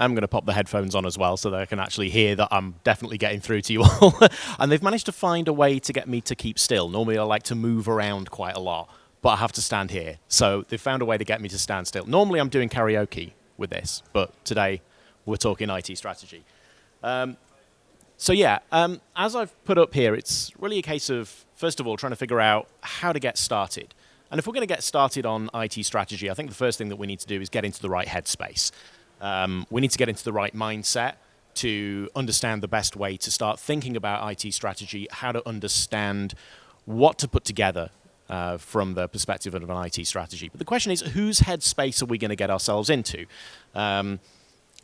I'm going to pop the headphones on as well so that I can actually hear that I'm definitely getting through to you all. And they've managed to find a way to get me to keep still. Normally I like to move around quite a lot, but I have to stand here. So they've found a way to get me to stand still. Normally I'm doing karaoke with this, but today we're talking IT strategy. So yeah, as I've put up here, it's really a case of, first of all, trying to figure out how to get started. And if we're going to get started on IT strategy, I think the first thing that we need to do is get into the right headspace. We need to get into the right mindset to understand the best way to start thinking about IT strategy, how to understand what to put together from the perspective of an IT strategy. But the question is, whose headspace are we going to get ourselves into?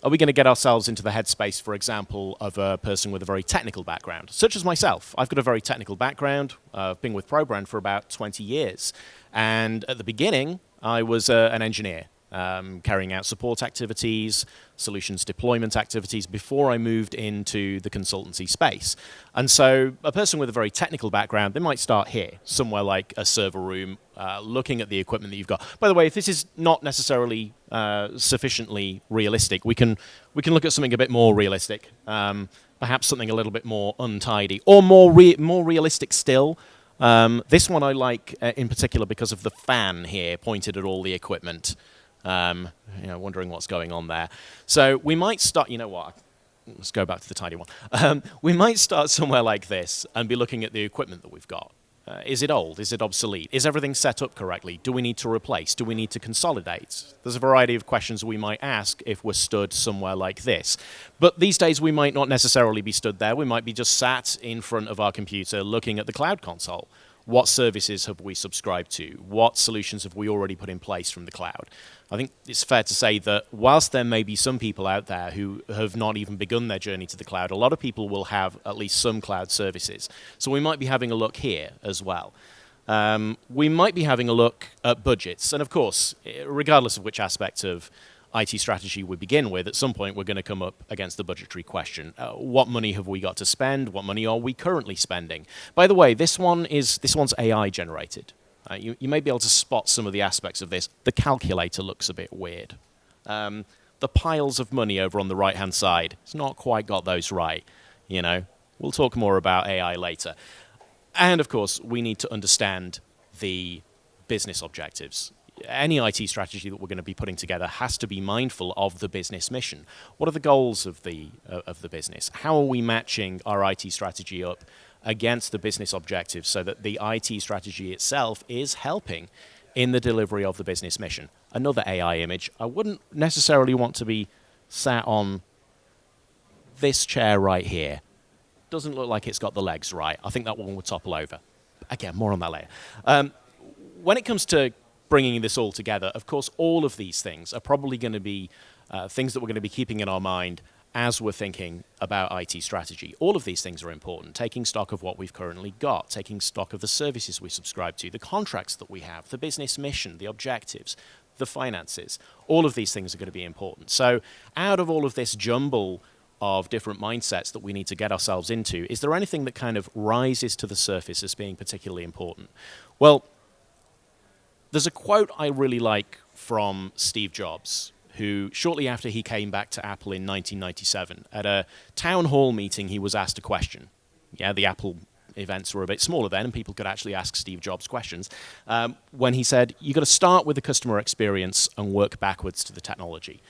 Are we going to get ourselves into the headspace, for example, of a person with a very technical background, such as myself? I've got a very technical background. I've been with ProBrand for about 20 years. And at the beginning, I was an engineer, carrying out support activities, solutions deployment activities before I moved into the consultancy space. And so a person with a very technical background, they might start here, somewhere like a server room, looking at the equipment that you've got. By the way, if this is not necessarily sufficiently realistic, we can look at something a bit more realistic, perhaps something a little bit more untidy, or more realistic still. This one I like in particular because of the fan here pointed at all the equipment. Wondering what's going on there. So we might start, you know what, let's go back to the tiny one. We might start somewhere like this and be looking at the equipment that we've got. Is it old? Is it obsolete? Is everything set up correctly? Do we need to replace? Do we need to consolidate? There's a variety of questions we might ask if we're stood somewhere like this. But these days we might not necessarily be stood there. We might be just sat in front of our computer looking at the cloud console. What services have we subscribed to? What solutions have we already put in place from the cloud? I think it's fair to say that whilst there may be some people out there who have not even begun their journey to the cloud, a lot of people will have at least some cloud services. So we might be having a look here as well. We might be having a look at budgets. And of course, regardless of which aspect of IT strategy we begin with, at some point we're going to come up against the budgetary question. What money have we got to spend? What money are we currently spending? By the way, this one's AI generated. You may be able to spot some of the aspects of this. The calculator looks a bit weird. The piles of money over on the right-hand side, it's not quite got those right. We'll talk more about AI later. And of course, we need to understand the business objectives. Any IT strategy that we're going to be putting together has to be mindful of the business mission. What are the goals of the business? How are we matching our IT strategy up against the business objectives so that the IT strategy itself is helping in the delivery of the business mission? Another AI image. I wouldn't necessarily want to be sat on this chair right here. Doesn't look like it's got the legs right. I think that one would topple over. Again, more on that later. When it comes to bringing this all together, of course, all of these things are probably going to be things that we're going to be keeping in our mind as we're thinking about IT strategy. All of these things are important. Taking stock of what we've currently got, taking stock of the services we subscribe to, the contracts that we have, the business mission, the objectives, the finances. All of these things are going to be important. So out of all of this jumble of different mindsets that we need to get ourselves into, is there anything that kind of rises to the surface as being particularly important? Well, there's a quote I really like from Steve Jobs, who shortly after he came back to Apple in 1997, at a town hall meeting, he was asked a question. Yeah, the Apple events were a bit smaller then, and people could actually ask Steve Jobs questions. When he said, you've got to start with the customer experience and work backwards to the technology.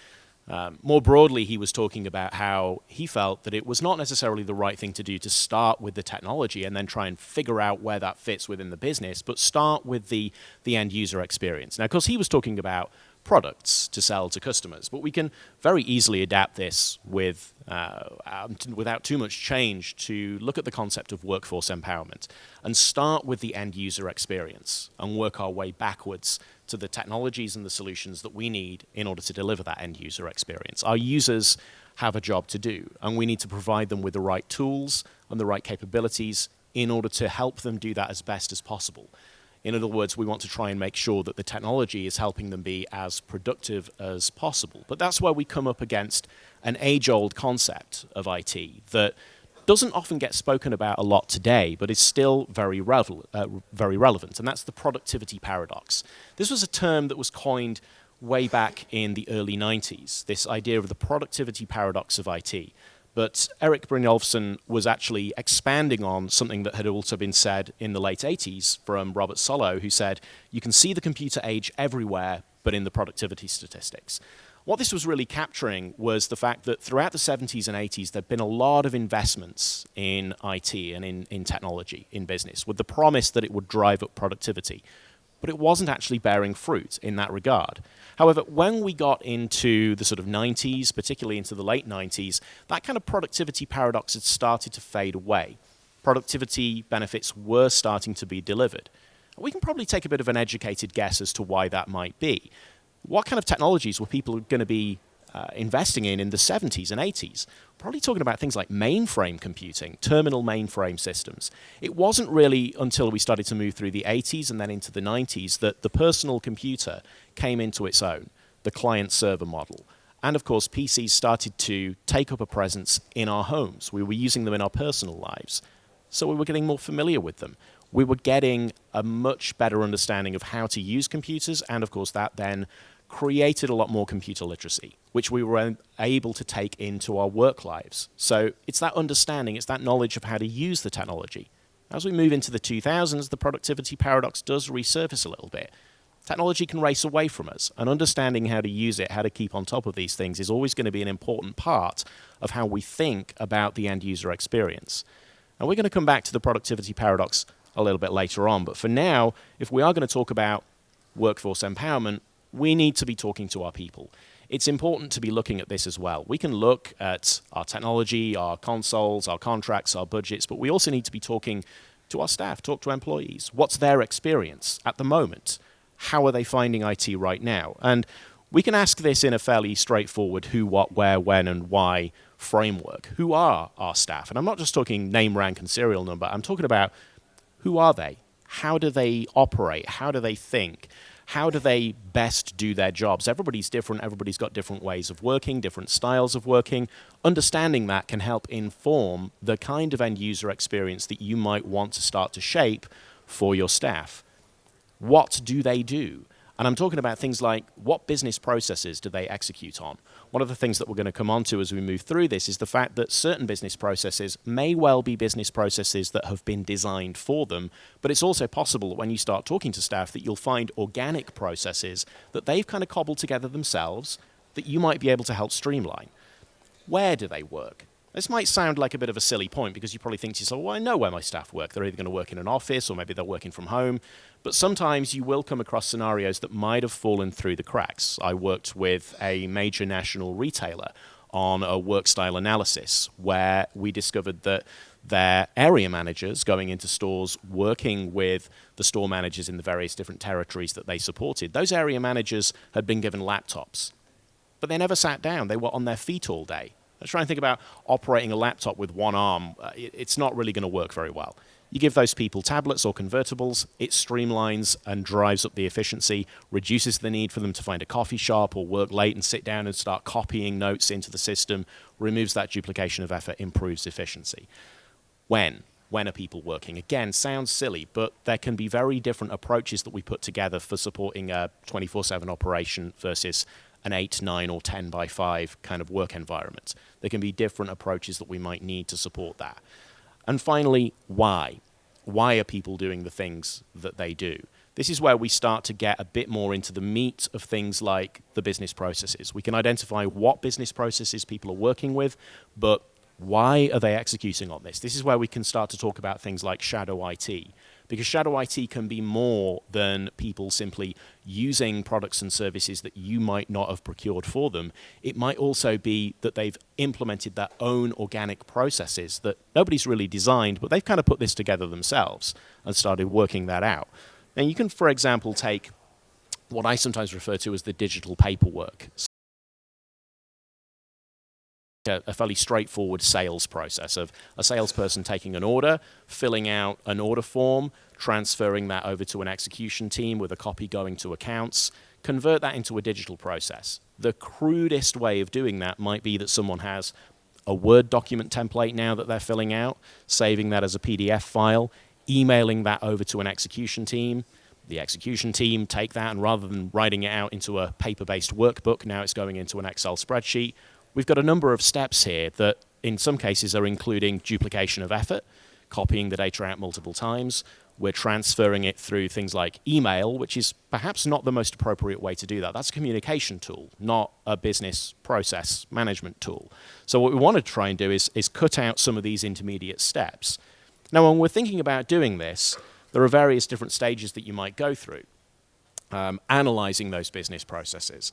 More broadly, he was talking about how he felt that it was not necessarily the right thing to do to start with the technology and then try and figure out where that fits within the business, but start with the end user experience. Now, of course, he was talking about products to sell to customers, but we can very easily adapt this with without too much change to look at the concept of workforce empowerment and start with the end user experience and work our way backwards to the technologies and the solutions that we need in order to deliver that end user experience. Our users have a job to do, and we need to provide them with the right tools and the right capabilities in order to help them do that as best as possible. In other words, we want to try and make sure that the technology is helping them be as productive as possible. But that's where we come up against an age-old concept of IT that doesn't often get spoken about a lot today, but is still very relevant, and that's the productivity paradox. This was a term that was coined way back in the early 90s, this idea of the productivity paradox of IT. But Eric Brynjolfsson was actually expanding on something that had also been said in the late 80s from Robert Solow, who said, you can see the computer age everywhere, but in the productivity statistics. What this was really capturing was the fact that throughout the 70s and 80s, there'd been a lot of investments in IT and in technology, in business, with the promise that it would drive up productivity. But it wasn't actually bearing fruit in that regard. However, when we got into the sort of 90s, particularly into the late 90s, that kind of productivity paradox had started to fade away. Productivity benefits were starting to be delivered. We can probably take a bit of an educated guess as to why that might be. What kind of technologies were people going to be investing in the 70s and 80s? Probably talking about things like mainframe computing, terminal mainframe systems. It wasn't really until we started to move through the 80s and then into the 90s that the personal computer came into its own, the client-server model. And of course, PCs started to take up a presence in our homes. We were using them in our personal lives. So we were getting more familiar with them. We were getting a much better understanding of how to use computers, and of course that then created a lot more computer literacy, which we were able to take into our work lives. So it's that understanding, it's that knowledge of how to use the technology. As we move into the 2000s, the productivity paradox does resurface a little bit. Technology can race away from us, and understanding how to use it, how to keep on top of these things is always going to be an important part of how we think about the end user experience. And we're going to come back to the productivity paradox a little bit later on, but for now, if we are going to talk about workforce empowerment, we need to be talking to our people. It's important to be looking at this as well. We can look at our technology, our consoles, our contracts, our budgets, but we also need to be talking to our staff, talk to employees. What's their experience at the moment? How are they finding IT right now? And we can ask this in a fairly straightforward who, what, where, when, and why framework. Who are our staff? And I'm not just talking name, rank, and serial number. I'm talking about who are they? How do they operate? How do they think? How do they best do their jobs? Everybody's different. Everybody's got different ways of working, different styles of working. Understanding that can help inform the kind of end user experience that you might want to start to shape for your staff. What do they do? And I'm talking about things like what business processes do they execute on? One of the things that we're going to come on to as we move through this is the fact that certain business processes may well be business processes that have been designed for them, but it's also possible that when you start talking to staff that you'll find organic processes that they've kind of cobbled together themselves that you might be able to help streamline. Where do they work? This might sound like a bit of a silly point because you probably think to yourself, well, I know where my staff work. They're either going to work in an office or maybe they're working from home. But sometimes you will come across scenarios that might have fallen through the cracks. I worked with a major national retailer on a work style analysis where we discovered that their area managers going into stores, working with the store managers in the various different territories that they supported, those area managers had been given laptops. But they never sat down. They were on their feet all day. Let's try and think about operating a laptop with one arm. It's not really going to work very well. You give those people tablets or convertibles, it streamlines and drives up the efficiency, reduces the need for them to find a coffee shop or work late and sit down and start copying notes into the system, removes that duplication of effort, improves efficiency. When are people working? Again, sounds silly, but there can be very different approaches that we put together for supporting a 24/7 operation versus an 8, 9, or 10 by 5 kind of work environment. There can be different approaches that we might need to support that. And finally, why? Why are people doing the things that they do? This is where we start to get a bit more into the meat of things like the business processes. We can identify what business processes people are working with, but why are they executing on this? This is where we can start to talk about things like shadow IT, because shadow IT can be more than people simply using products and services that you might not have procured for them. It might also be that they've implemented their own organic processes that nobody's really designed, but they've kind of put this together themselves and started working that out. Now, you can, for example, take what I sometimes refer to as the digital paperwork. A fairly straightforward sales process of a salesperson taking an order, filling out an order form, transferring that over to an execution team with a copy going to accounts, convert that into a digital process. The crudest way of doing that might be that someone has a Word document template now that they're filling out, saving that as a PDF file, emailing that over to an execution team, The execution team take that, and rather than writing it out into a paper-based workbook, now it's going into an Excel spreadsheet. We've got a number of steps here that in some cases are including duplication of effort, copying the data out multiple times. We're transferring it through things like email, which is perhaps not the most appropriate way to do that. That's a communication tool, not a business process management tool. So what we want to try and do is cut out some of these intermediate steps. Now, when we're thinking about doing this, there are various different stages that you might go through. Analyzing those business processes,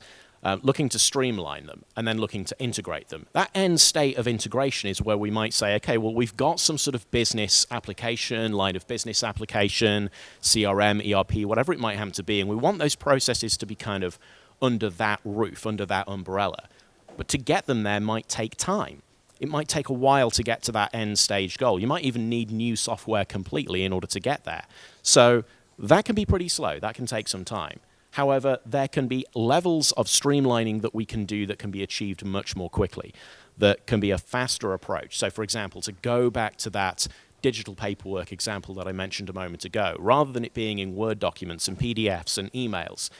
looking to streamline them, and then looking to integrate them. That end state of integration is where we might say, okay, well, we've got some sort of business application, line of business application, CRM, ERP, whatever it might happen to be, and we want those processes to be kind of under that roof, under that umbrella. But to get them there might take time. It might take a while to get to that end stage goal. You might even need new software completely in order to get there. So that can be pretty slow. That can take some time. However, there can be levels of streamlining that we can do that can be achieved much more quickly, that can be a faster approach. So, for example, to go back to that digital paperwork example that I mentioned a moment ago, rather than it being in Word documents and PDFs and emails,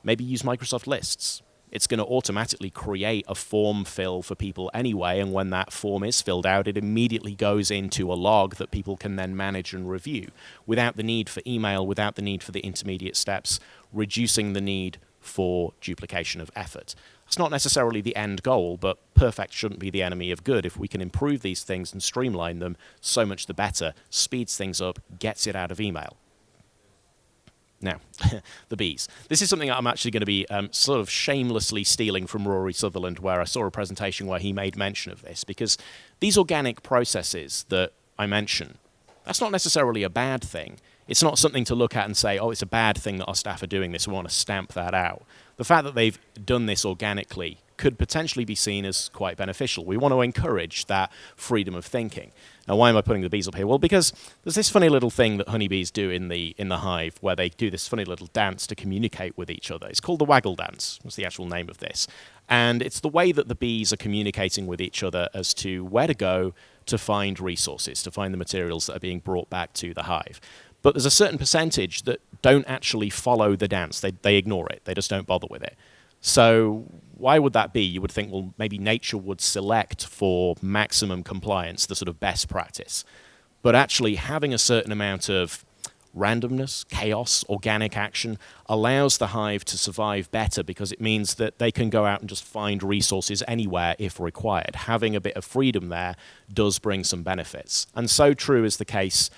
maybe use Microsoft Lists. It's going to automatically create a form fill for people anyway, and when that form is filled out, it immediately goes into a log that people can then manage and review without the need for email, without the need for the intermediate steps, reducing the need for duplication of effort. It's not necessarily the end goal, but perfect shouldn't be the enemy of good. If we can improve these things and streamline them, so much the better, speeds things up, gets it out of email. Now, the bees. This is something I'm actually going to be sort of shamelessly stealing from Rory Sutherland, where I saw a presentation where he made mention of this, because these organic processes that I mention, that's not necessarily a bad thing. It's not something to look at and say, oh, it's a bad thing that our staff are doing this, we want to stamp that out. The fact that they've done this organically could potentially be seen as quite beneficial. We want to encourage that freedom of thinking. Now, why am I putting the bees up here? Well, because there's this funny little thing that honeybees do in the hive where they do this funny little dance to communicate with each other. It's called the waggle dance. That's the actual name of this. And it's the way that the bees are communicating with each other as to where to go to find resources, to find the materials that are being brought back to the hive. But there's a certain percentage that don't actually follow the dance. They ignore it. They just don't bother with it. So why would that be? You would think, well, maybe nature would select for maximum compliance the sort of best practice. But actually having a certain amount of randomness, chaos, organic action allows the hive to survive better, because it means that they can go out and just find resources anywhere if required. Having a bit of freedom there does bring some benefits. And so true is the case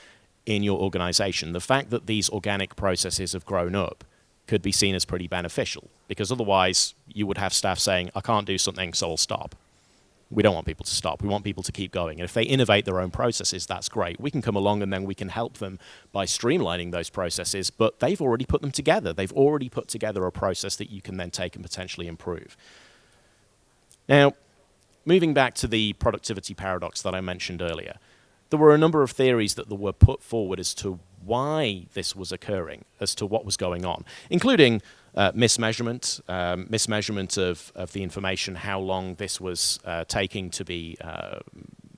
in your organization. The fact that these organic processes have grown up could be seen as pretty beneficial, because otherwise you would have staff saying, I can't do something, so I'll stop. We don't want people to stop. We want people to keep going. And if they innovate their own processes, that's great. We can come along and then we can help them by streamlining those processes, but they've already put them together. They've already put together a process that you can then take and potentially improve. Now, moving back to the productivity paradox that I mentioned earlier, there were a number of theories that were put forward as to why this was occurring, as to what was going on, including mismeasurement of the information, how long this was taking to be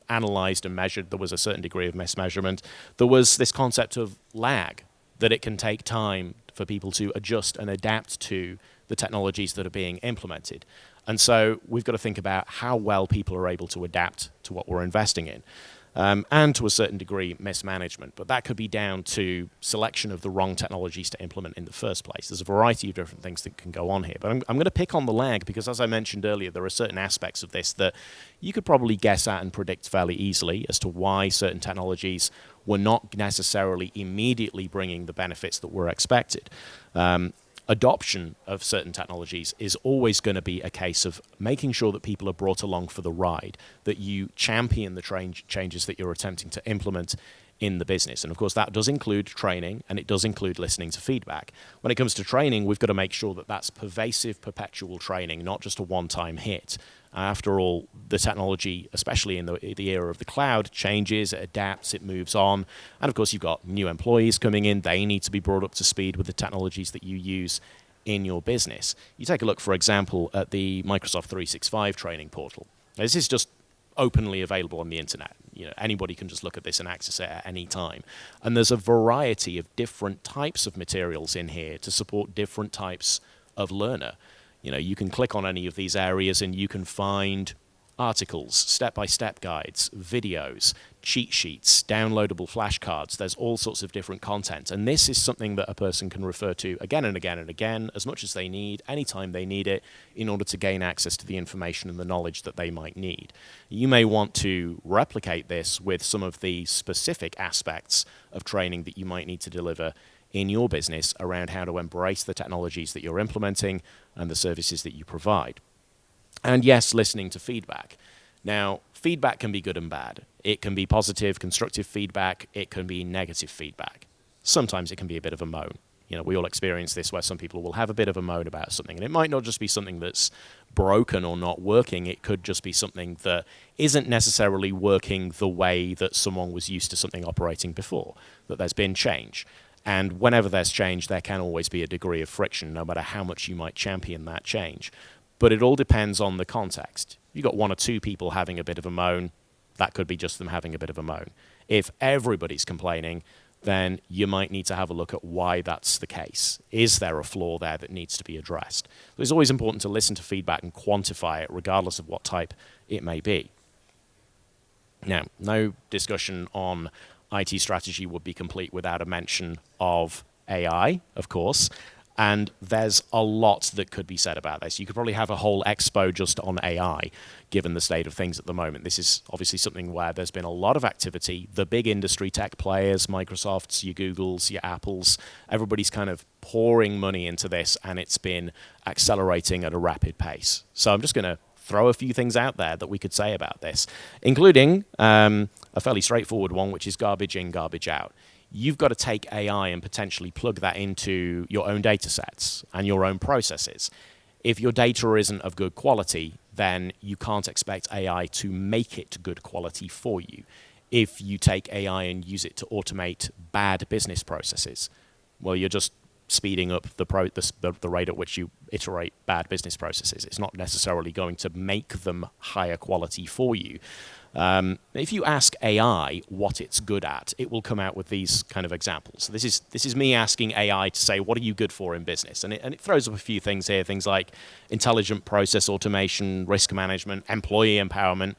analyzed and measured. There was a certain degree of mismeasurement. There was this concept of lag, that it can take time for people to adjust and adapt to the technologies that are being implemented. And so we've got to think about how well people are able to adapt to what we're investing in. And to a certain degree, mismanagement. But that could be down to selection of the wrong technologies to implement in the first place. There's a variety of different things that can go on here. But I'm going to pick on the lag because, as I mentioned earlier, there are certain aspects of this that you could probably guess at and predict fairly easily as to why certain technologies were not necessarily immediately bringing the benefits that were expected. Adoption of certain technologies is always going to be a case of making sure that people are brought along for the ride, that you champion the changes that you're attempting to implement in the business. And of course, that does include training, and it does include listening to feedback. When it comes to training, we've got to make sure that that's pervasive, perpetual training, not just a one-time hit. After all, the technology, especially in the era of the cloud, changes, it adapts, it moves on. And of course, you've got new employees coming in. They need to be brought up to speed with the technologies that you use in your business. You take a look, for example, at the Microsoft 365 training portal. Now, this is just openly available on the internet. anybody can just look at this and access it at any time. And there's a variety of different types of materials in here to support different types of learner. You can click on any of these areas and you can find articles, step-by-step guides, videos, cheat sheets, downloadable flashcards. There's all sorts of different content. And this is something that a person can refer to again and again and again, as much as they need, anytime they need it, in order to gain access to the information and the knowledge that they might need. You may want to replicate this with some of the specific aspects of training that you might need to deliver in your business around how to embrace the technologies that you're implementing and the services that you provide. And yes, listening to feedback. Now, feedback can be good and bad. It can be positive, constructive feedback. It can be negative feedback. Sometimes it can be a bit of a moan. We all experience this where some people will have a bit of a moan about something. And it might not just be something that's broken or not working. It could just be something that isn't necessarily working the way that someone was used to something operating before, that there's been change. And whenever there's change, there can always be a degree of friction, no matter how much you might champion that change. But it all depends on the context. You've got one or two people having a bit of a moan, that could be just them having a bit of a moan. If everybody's complaining, then you might need to have a look at why that's the case. Is there a flaw there that needs to be addressed? It's always important to listen to feedback and quantify it, regardless of what type it may be. Now, no discussion on IT strategy would be complete without a mention of AI, of course. And there's a lot that could be said about this. You could probably have a whole expo just on AI, given the state of things at the moment. This is obviously something where there's been a lot of activity. The big industry tech players, Microsofts, your Googles, your Apples, everybody's kind of pouring money into this, and it's been accelerating at a rapid pace. So I'm just going to throw a few things out there that we could say about this, including a fairly straightforward one, which is garbage in, garbage out. You've got to take AI and potentially plug that into your own data sets and your own processes. If your data isn't of good quality, then you can't expect AI to make it good quality for you. If you take AI and use it to automate bad business processes, well, you're just speeding up the rate at which you iterate bad business processes. It's not necessarily going to make them higher quality for you. If you ask AI what it's good at, it will come out with these kind of examples. So this is me asking AI to say, what are you good for in business? And it throws up a few things here, things like intelligent process automation, risk management, employee empowerment.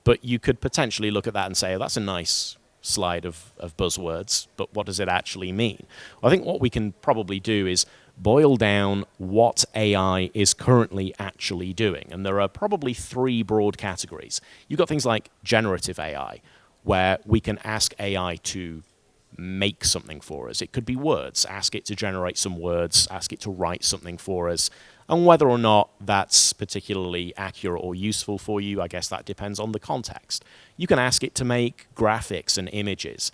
But you could potentially look at that and say, oh, that's a nice slide of buzzwords, but what does it actually mean? Well, I think what we can probably do is boil down what AI is currently actually doing. And there are probably three broad categories. You've got things like generative AI, where we can ask AI to make something for us. It could be words. Ask it to generate some words, ask it to write something for us. And whether or not that's particularly accurate or useful for you, I guess that depends on the context. You can ask it to make graphics and images.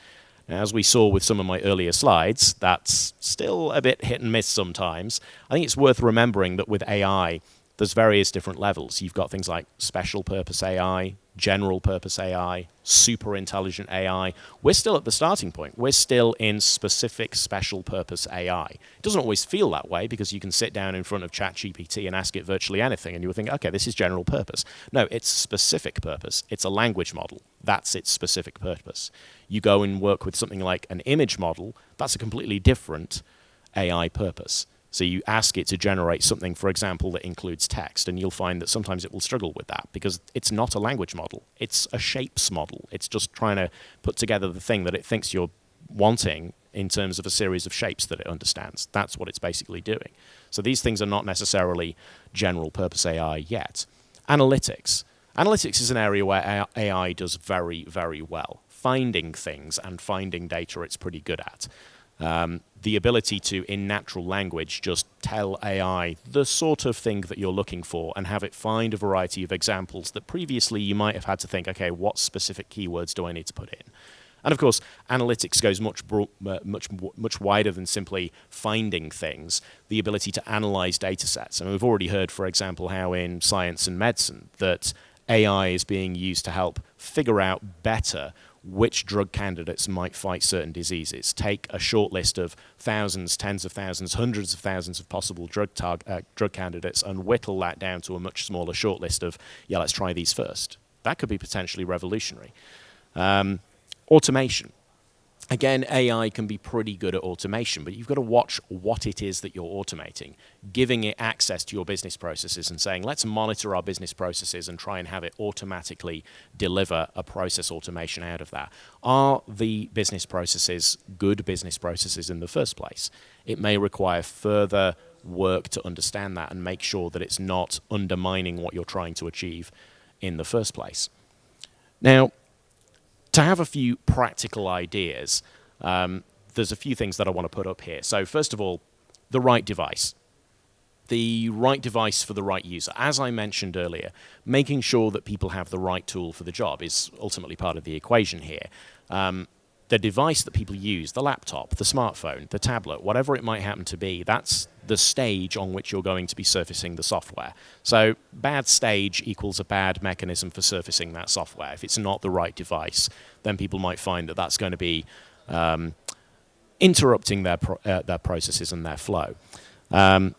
Now, as we saw with some of my earlier slides, that's still a bit hit and miss sometimes. I think it's worth remembering that with AI, there's various different levels. You've got things like special purpose AI, general purpose AI, super intelligent AI. We're still at the starting point. We're still in specific special purpose AI. It doesn't always feel that way because you can sit down in front of ChatGPT and ask it virtually anything and you would think, okay, this is general purpose. No, it's specific purpose. It's a language model. That's its specific purpose. You go and work with something like an image model, that's a completely different AI purpose. So you ask it to generate something, for example, that includes text, and you'll find that sometimes it will struggle with that because it's not a language model. It's a shapes model. It's just trying to put together the thing that it thinks you're wanting in terms of a series of shapes that it understands. That's what it's basically doing. So these things are not necessarily general purpose AI yet. Analytics. Analytics is an area where AI does very, very well. Finding things and finding data it's pretty good at. The ability to, in natural language, just tell AI the sort of thing that you're looking for and have it find a variety of examples that previously you might have had to think, okay, what specific keywords do I need to put in? And of course, analytics goes much wider than simply finding things. The ability to analyze data sets. And we've already heard, for example, how in science and medicine that AI is being used to help figure out better which drug candidates might fight certain diseases. Take a short list of thousands, tens of thousands, hundreds of thousands of possible drug candidates and whittle that down to a much smaller short list of, yeah, let's try these first. That could be potentially revolutionary. Automation. Again, AI can be pretty good at automation, but you've got to watch what it is that you're automating, giving it access to your business processes and saying, let's monitor our business processes and try and have it automatically deliver a process automation out of that. Are the business processes good business processes in the first place? It may require further work to understand that and make sure that it's not undermining what you're trying to achieve in the first place. Now, to have a few practical ideas, there's a few things that I want to put up here. So first of all, the right device. The right device for the right user. As I mentioned earlier, making sure that people have the right tool for the job is ultimately part of the equation here. The device that people use, the laptop, the smartphone, the tablet, whatever it might happen to be, that's the stage on which you're going to be surfacing the software. So bad stage equals a bad mechanism for surfacing that software. If it's not the right device, then people might find that that's going to be interrupting their processes and their flow. The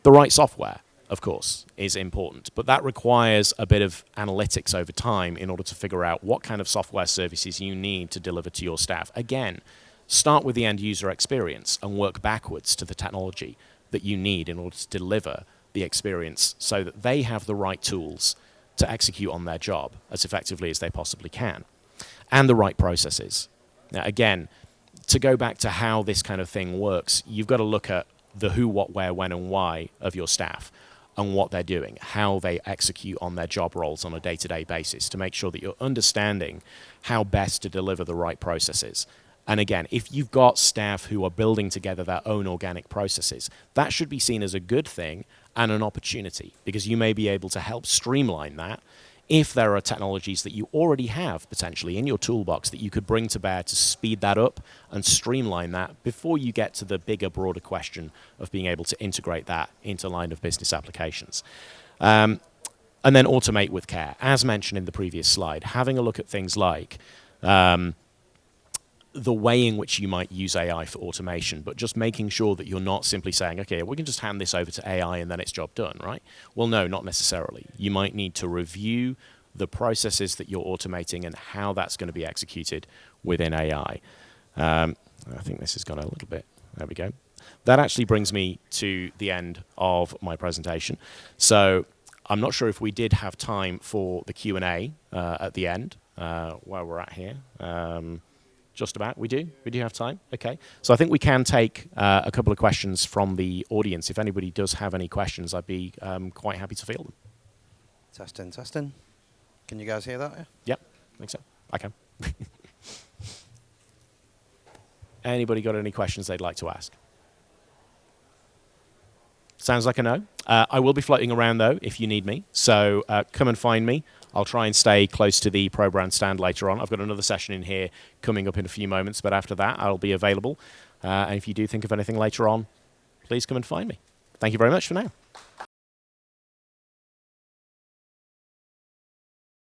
right software, of course, is important, but that requires a bit of analytics over time in order to figure out what kind of software services you need to deliver to your staff. Again, start with the end user experience and work backwards to the technology that you need in order to deliver the experience so that they have the right tools to execute on their job as effectively as they possibly can, and the right processes. Now, again, to go back to how this kind of thing works, you've got to look at the who, what, where, when, and why of your staff and what they're doing, how they execute on their job roles on a day-to-day basis to make sure that you're understanding how best to deliver the right processes. And again, if you've got staff who are building together their own organic processes, that should be seen as a good thing and an opportunity, because you may be able to help streamline that if there are technologies that you already have potentially in your toolbox that you could bring to bear to speed that up and streamline that before you get to the bigger, broader question of being able to integrate that into line of business applications. And then automate with care. As mentioned in the previous slide, having a look at things like the way in which you might use AI for automation, but just making sure that you're not simply saying, okay, we can just hand this over to AI and then it's job done, right? Well, no, not necessarily. You might need to review the processes that you're automating and how that's going to be executed within AI. I think this has gone a little bit, there we go. That actually brings me to the end of my presentation. So I'm not sure if we did have time for the Q&A at the end, where we're at here. Just about, we do have time. Okay, so I think we can take a couple of questions from the audience. If anybody does have any questions, I'd be quite happy to field them. Testing. Can you guys hear that? Yeah? Yep, I think so. I can. Anybody got any questions they'd like to ask? Sounds like a no. I will be floating around though if you need me, so come and find me. I'll try and stay close to the Pro Brand stand later on. I've got another session in here coming up in a few moments, but after that I'll be available. And if you do think of anything later on, please come and find me. Thank you very much for now.